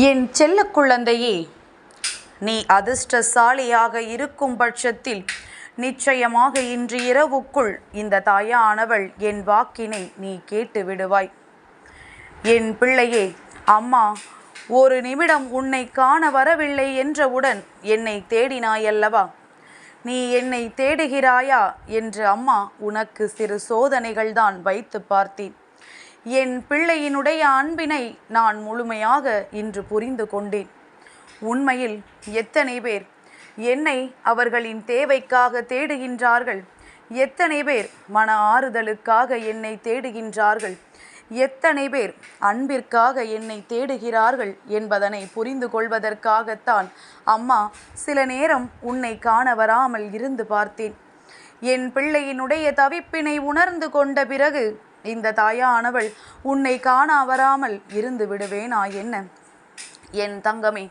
என் செல்ல குழந்தையே, நீ அதிர்ஷ்டசாலியாக இருக்கும் பட்சத்தில் நிச்சயமாக இன்று இரவுக்குள் இந்த தாயானவள் என் வாக்கினை நீ கேட்டு விடுவாய். என் பிள்ளையே, அம்மா ஒரு நிமிடம் உன்னை காண வரவில்லை என்றவுடன் என்னை தேடினாயல்லவா? நீ என்னை தேடுகிறாயா என்று அம்மா உனக்கு சிறு சோதனைகள்தான் வைத்து பார்த்தேன். என் பிள்ளையினுடைய அன்பினை நான் முழுமையாக இன்று புரிந்து கொண்டேன். உண்மையில் எத்தனை பேர் என்னை அவர்களின் தேவைக்காக தேடுகின்றார்கள், எத்தனை பேர் மன ஆறுதலுக்காக என்னை தேடுகின்றார்கள், எத்தனை பேர் அன்பிற்காக என்னை தேடுகிறார்கள் என்பதனை புரிந்து கொள்வதற்காகத்தான் அம்மா சில நேரம் உன்னை காண வராமல் இருந்து பார்த்தேன். என் பிள்ளையினுடைய தவிப்பினை உணர்ந்து கொண்ட பிறகு இந்த தாயானவள் உன்னை காண வராமல் இருந்து விடுவேனா என்ன? என் தங்கமே,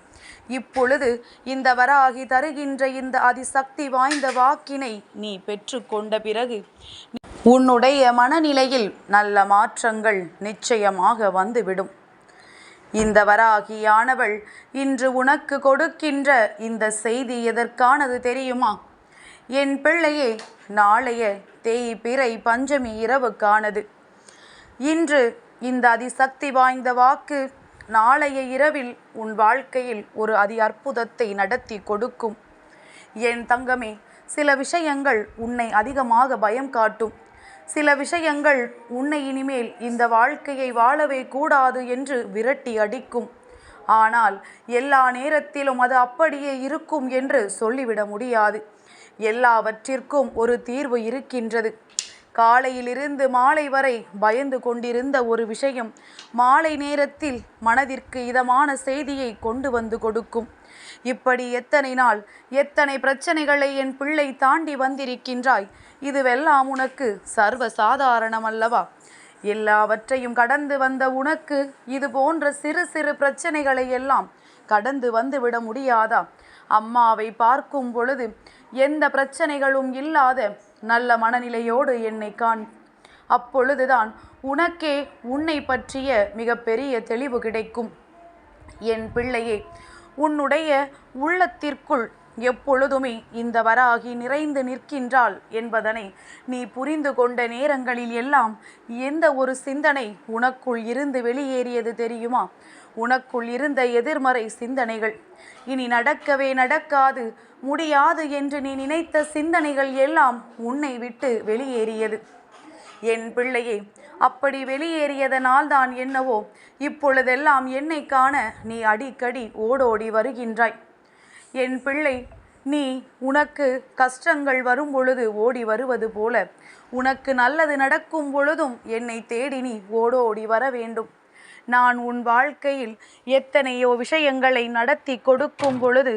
இப்பொழுது இந்த வராகி தருகின்ற இந்த அதிசக்தி வாய்ந்த வாக்கினை நீ பெற்று கொண்ட பிறகு உன்னுடைய மனநிலையில் நல்ல மாற்றங்கள் நிச்சயமாக வந்துவிடும். இந்த வராகியானவள் இன்று உனக்கு கொடுக்கின்ற இந்த செய்தி எதற்கானது தெரியுமா? என் பிள்ளையே, நாளைய தேய்பிறை பஞ்சமி இரவுக்கானது. இன்று இந்த அதிசக்தி வாய்ந்த வாக்கு நாளைய இரவில் உன் வாழ்க்கையில் ஒரு அற்புதத்தை நடத்தி கொடுக்கும். என் தங்கமே, சில விஷயங்கள் உன்னை அதிகமாக பயம் காட்டும். சில விஷயங்கள் உன்னை இனிமேல் இந்த வாழ்க்கையை வாழவே கூடாது என்று விரட்டி அடிக்கும். ஆனால் எல்லா நேரத்திலும் அது அப்படியே இருக்கும் என்று சொல்லிவிட முடியாது. எல்லாவற்றிற்கும் ஒரு தீர்வு இருக்கின்றது. காலையிலிருந்து மாலை வரை பயந்து கொண்டிருந்த ஒரு விஷயம் மாலை நேரத்தில் மனதிற்கு இதமான செய்தியை கொண்டு வந்து கொடுக்கும். இப்படி எத்தனை நாள் எத்தனை பிரச்சனைகளை என் பிள்ளை தாண்டி வந்திருக்கின்றாய். இதுவெல்லாம் உனக்கு சர்வ சாதாரணம் அல்லவா? எல்லாவற்றையும் கடந்து வந்த உனக்கு இது போன்ற சிறு சிறு பிரச்சனைகளை எல்லாம் கடந்து வந்து விட முடியாதா? அம்மாவை பார்க்கும் பொழுது எந்த பிரச்சனைகளும் இல்லாத நல்ல மனநிலையோடு என்னை காண். அப்பொழுதுதான் உனக்கே உன்னை பற்றிய மிகப்பெரிய தெளிவு கிடைக்கும். என் பிள்ளையே, உன்னுடைய உள்ளத்திற்குள் எப்பொழுதுமே இந்த வராகி நிறைந்து நிற்கின்றாள் என்பதனை நீ புரிந்து கொண்ட நேரங்களில் எல்லாம் எந்த ஒரு சிந்தனை உனக்குள் இருந்து வெளியேறியது தெரியுமா? உனக்குள் இருந்த எதிர்மறை சிந்தனைகள், இனி நடக்கவே நடக்காது, முடியாது என்று நீ நினைத்த சிந்தனைகள் எல்லாம் உன்னை விட்டு வெளியேறியது. என் பிள்ளையே, அப்படி வெளியேறியதனால் தான் என்னவோ இப்பொழுதெல்லாம் என்னை காண நீ அடிக்கடி ஓடோடி வருகின்றாய். என் பிள்ளை, நீ உனக்கு கஷ்டங்கள் வரும் பொழுது ஓடி வருவது போல உனக்கு நல்லது நடக்கும் பொழுதும் என்னை தேடி நீ ஓடோடி வர வேண்டும். நான் உன் வாழ்க்கையில் எத்தனையோ விஷயங்களை நடத்தி கொடுக்கும் பொழுது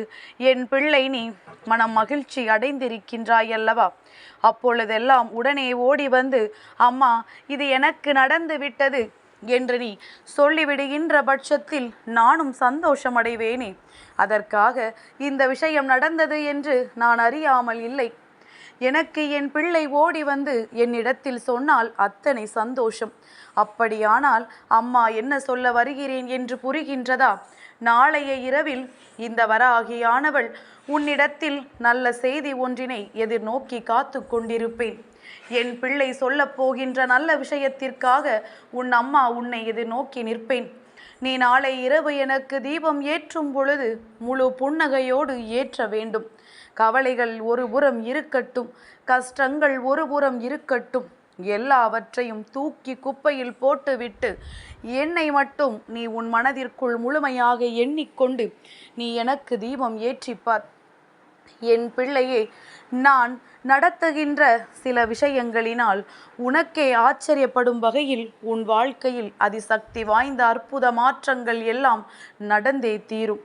என் பிள்ளை நீ மனம் மகிழ்ச்சி அடைந்திருக்கின்றாய் அல்லவா? அப்பொழுதெல்லாம் உடனே ஓடி வந்து அம்மா இது எனக்கு நடந்து விட்டது என்று நீ சொல்லிவிடுகின்ற பட்சத்தில் நானும் சந்தோஷம் அடைவேனே. அதற்காக இந்த விஷயம் நடந்தது என்று நான் அறியாமல் இல்லை. எனக்கு என் பிள்ளை ஓடி வந்து என்னிடத்தில் சொன்னால் அத்தனை சந்தோஷம். அப்படியானால் அம்மா என்ன சொல்ல வருகிறேன் என்று புரிகின்றதா? நாளைய இரவில் இந்த வராகியானவள் உன்னிடத்தில் நல்ல செய்தி ஒன்றினை எதிர்நோக்கி காத்து கொண்டிருப்பேன். என் பிள்ளை சொல்லப் போகின்ற நல்ல விஷயத்திற்காக உன் அம்மா உன்னை எதிர்நோக்கி நிற்பேன். நீ நாளை இரவு எனக்கு தீபம் ஏற்றும் பொழுது முழு புன்னகையோடு ஏற்ற வேண்டும். கவலைகள் ஒரு புறம் இருக்கட்டும், கஷ்டங்கள் ஒரு புறம் இருக்கட்டும், எல்லாவற்றையும் தூக்கி குப்பையில் போட்டுவிட்டு என்னை மட்டும் நீ உன் மனதிற்குள் முழுமையாக எண்ணிக்கொண்டு நீ எனக்கு தீபம் ஏற்றிப்பார். என் பிள்ளையே, நான் நடத்துகின்ற சில விஷயங்களினால் உனக்கே ஆச்சரியப்படும் வகையில் உன் வாழ்க்கையில் அதிசக்தி வாய்ந்த அற்புத மாற்றங்கள் எல்லாம் நடந்தே தீரும்.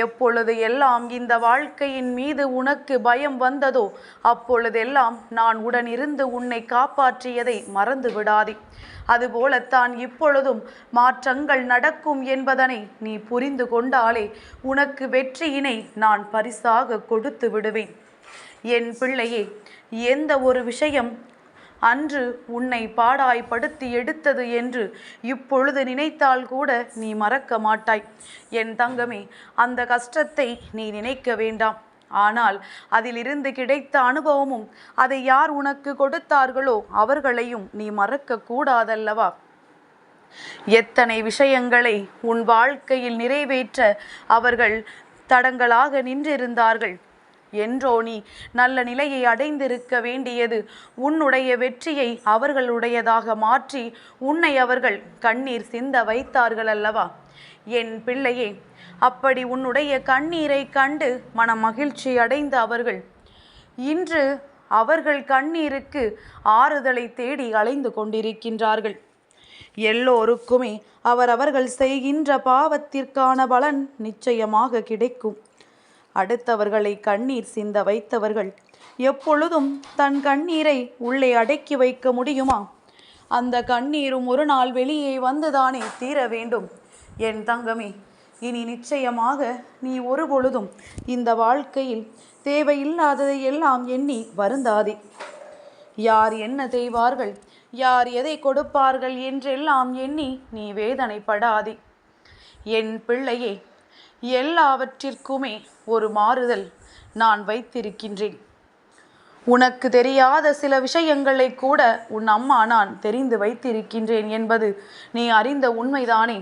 எப்பொழுது எல்லாம் இந்த வாழ்க்கையின் மீது உனக்கு பயம் வந்ததோ அப்பொழுதெல்லாம் நான் உடனிருந்து உன்னை காப்பாற்றியதை மறந்து விடாதே. அதுபோலத்தான் இப்பொழுதும் மாற்றங்கள் நடக்கும் என்பதனை நீ புரிந்து கொண்டாலே உனக்கு வெற்றியினை நான் பரிசாக கொடுத்து விடுவேன். என் பிள்ளையே, எந்த ஒரு விஷயம் அன்று உன்னை பாடாய்படுத்தி எடுத்தது என்று இப்பொழுது நினைத்தால் கூட நீ மறக்க மாட்டாய். என் தங்கமே, அந்த கஷ்டத்தை நீ நினைக்க வேண்டாம். ஆனால் அதிலிருந்து கிடைத்த அனுபவமும் அதை யார் உனக்கு கொடுத்தார்களோ அவர்களையும் நீ மறக்க கூடாதல்லவா? எத்தனை விஷயங்களை உன் வாழ்க்கையில் நிறைவேற்ற அவர்கள் தடங்களாக நின்றிருந்தார்கள். என்றோ நீ நல்ல நிலையை அடைந்திருக்க வேண்டியது உன்னுடைய வெற்றியை அவர்களுடையதாக மாற்றி உன்னை அவர்கள் கண்ணீர் சிந்த வைத்தார்கள் அல்லவா? என் பிள்ளையே, அப்படி உன்னுடைய கண்ணீரை கண்டு மன மகிழ்ச்சி அடைந்த அவர்கள் இன்று அவர்கள் கண்ணீருக்கு ஆறுதலை தேடி அலைந்து கொண்டிருக்கின்றார்கள். எல்லோருக்குமே அவரவர்கள் செய்கின்ற பாவத்திற்கான பலன் நிச்சயமாக கிடைக்கும். அடுத்தவர்களை கண்ணீர் சிந்த வைத்தவர்கள் எப்பொழுதும் தன் கண்ணீரை உள்ளே அடக்கி வைக்க முடியுமா? அந்த கண்ணீரும் ஒரு நாள் வெளியே வந்துதானே தீர வேண்டும். என் தங்கமே, இனி நிச்சயமாக நீ ஒரு பொழுதும் இந்த வாழ்க்கையில் தேவையில்லாததை எல்லாம் எண்ணி வருந்தாதே. யார் என்ன செய்வார்கள், யார் எதை கொடுப்பார்கள் என்றெல்லாம் எண்ணி நீ வேதனைப்படாதே. என் பிள்ளையே, எல்லாவற்றிற்குமே ஒரு மாறுதல் நான் வைத்திருக்கின்றேன். உனக்கு தெரியாத சில விஷயங்களை கூட உன் அம்மா நான் தெரிந்து வைத்திருக்கின்றேன் என்பது நீ அறிந்த உண்மைதானே?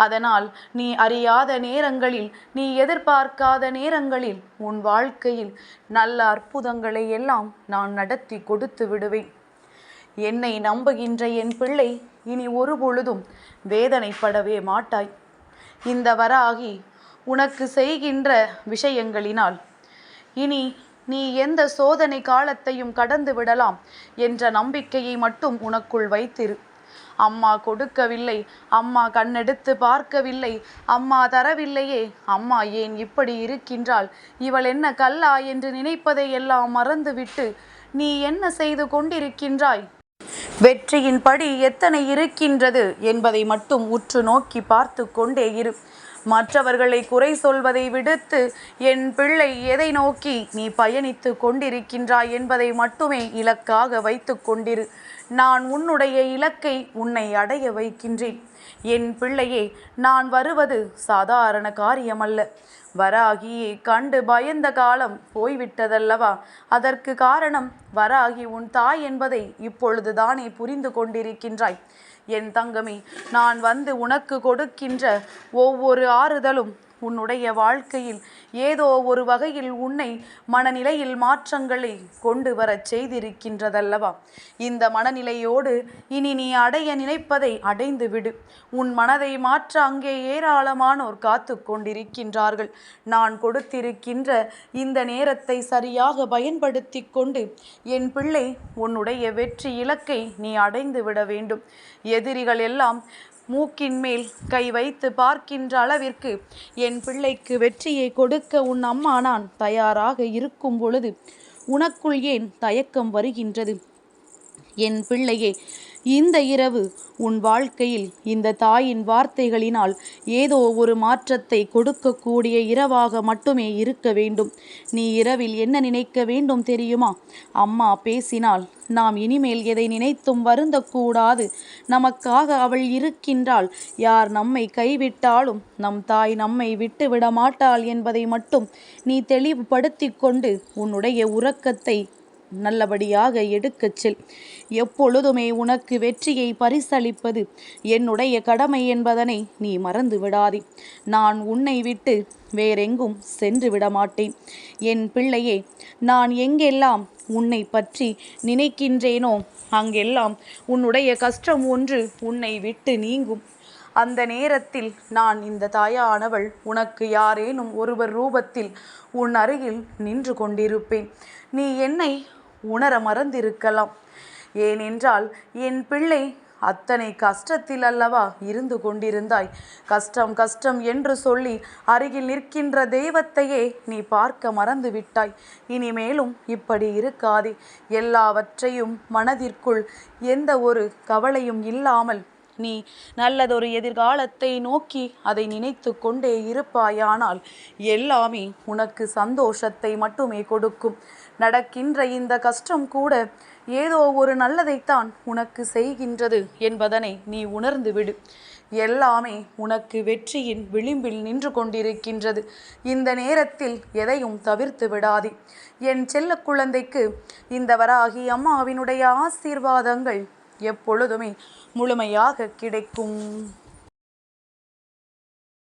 அதனால் நீ அறியாத நேரங்களில், நீ எதிர்பார்க்காத நேரங்களில் உன் வாழ்க்கையில் நல்ல அற்புதங்களை எல்லாம் நான் நடத்தி கொடுத்து விடுவேன். என்னை நம்புகின்ற என் பிள்ளை, இனி ஒரு பொழுதும் வேதனைப்படவே மாட்டாய். இந்த வராகி உனக்கு செய்கின்ற விஷயங்களினால் இனி நீ எந்த சோதனை காலத்தையும் கடந்து விடலாம் என்ற நம்பிக்கையை மட்டும் உனக்குள் வைத்திரு. அம்மா கொடுக்கவில்லை, அம்மா கண்ணெடுத்து பார்க்கவில்லை, அம்மா தரவில்லையே, அம்மா ஏன் இப்படி இருக்கின்றாள், இவள் என்ன கல்லா என்று நினைப்பதை எல்லாம் மறந்துவிட்டு நீ என்ன செய்து கொண்டிருக்கின்றாய்? வெற்றியின் படி எத்தனை இருக்கின்றது என்பதை மட்டும் உற்று நோக்கி பார்த்து கொண்டே இரு. மற்றவர்களை குறை சொல்வதை விடுத்து என் பிள்ளை எதை நோக்கி நீ பயணித்து கொண்டிருக்கின்றாய் என்பதை மட்டுமே இலக்காக வைத்து கொண்டிரு. நான் உன்னுடைய இலக்கை உன்னை அடைய வைக்கின்றேன். என் பிள்ளையே, நான் வருவது சாதாரண காரியமல்ல. வராகியை கண்டு பயந்த காலம் போய்விட்டதல்லவா? அதற்கு காரணம் வராகி உன் தாய் என்பதை இப்பொழுதுதானே புரிந்து கொண்டிருக்கின்றாய். என் தங்கமே, நான் வந்து உனக்கு கொடுக்கின்ற ஒவ்வொரு ஆறுதலும் உன்னுடைய வாழ்க்கையில் ஏதோ ஒரு வகையில் உன்னை மனநிலையில் மாற்றங்களை கொண்டு வரச் செய்திருக்கின்றதல்லவா? இந்த மனநிலையோடு இனி நீ அடைய நினைப்பதை அடைந்து விடு. உன் மனதை மாற்ற அங்கே ஏராளமானோர் காத்து கொண்டிருக்கின்றார்கள். நான் கொடுத்திருக்கின்ற இந்த நேரத்தை சரியாக பயன்படுத்தி கொண்டு என் பிள்ளை உன்னுடைய வெற்றி இலக்கை நீ அடைந்து விட வேண்டும். எதிரிகள் எல்லாம் மூக்கின் மேல் கை வைத்து பார்க்கின்ற அளவிற்கு என் பிள்ளைக்கு வெற்றியை கொடுக்க உன் அம்மா நான் தயாராக இருக்கும் பொழுது உனக்குள் ஏன் தயக்கம் வருகின்றது? என் பிள்ளையே, இந்த இரவு உன் வாழ்க்கையில் இந்த தாயின் வார்த்தைகளினால் ஏதோ ஒரு மாற்றத்தை கொடுக்கக்கூடிய இரவாக மட்டுமே இருக்க வேண்டும். நீ இரவில் என்ன நினைக்க வேண்டும் தெரியுமா? அம்மா பேசினால் நாம் இனிமேல் எதை நினைத்தும் வருந்தக்கூடாது. நமக்காக அவள் இருக்கின்றாள். யார் நம்மை கைவிட்டாலும் நம் தாய் நம்மை விட்டு விட மாட்டாள் என்பதை மட்டும் நீ தெளிவுபடுத்தி கொண்டு உன்னுடைய உறக்கத்தை நல்லபடியாக எடுக்கச் செல். எப்பொழுதுமே உனக்கு வெற்றியை பரிசளிப்பது என்னுடைய கடமை என்பதனை நீ மறந்து விடாதே. நான் உன்னை விட்டு வேறெங்கும் சென்று விட மாட்டேன். என் பிள்ளையே, நான் எங்கெல்லாம் உன்னை பற்றி நினைக்கின்றேனோ அங்கெல்லாம் உன்னுடைய கஷ்டம் ஒன்று உன்னை விட்டு நீங்கும். அந்த நேரத்தில் நான் இந்த தாயானவள் உனக்கு யாரேனும் ஒருவர் ரூபத்தில் உன் அருகில் நின்று கொண்டிருப்பேன். நீ என்னை உணர மறந்திருக்கலாம். ஏனென்றால் என் பிள்ளை அத்தனை கஷ்டத்தில் அல்லவா இருந்து கொண்டிருந்தாய். கஷ்டம் கஷ்டம் என்று சொல்லி அருகில் நிற்கின்ற தெய்வத்தையே நீ பார்க்க மறந்து விட்டாய். இனிமேலும் இப்படி இருக்காதே. எல்லாவற்றையும் மனதிற்குள் எந்த ஒரு கவலையும் இல்லாமல் நீ நல்லதொரு எதிர்காலத்தை நோக்கி அதை நினைத்து கொண்டே இருப்பாயானால் எல்லாமே உனக்கு சந்தோஷத்தை மட்டுமே கொடுக்கும். நடக்கின்ற இந்த கஷ்டம் கூட ஏதோ ஒரு நல்லதைத்தான் உனக்கு செய்கின்றது என்பதனை நீ உணர்ந்து விடு. எல்லாமே உனக்கு வெற்றியின் விளிம்பில் நின்று கொண்டிருக்கின்றது. இந்த நேரத்தில் எதையும் தவிர்த்து விடாதே. என் செல்ல குழந்தைக்கு இந்த வராகி அம்மாவினுடைய ஆசீர்வாதங்கள் எப்பொழுதுமே முழுமையாக கிடைக்கும்.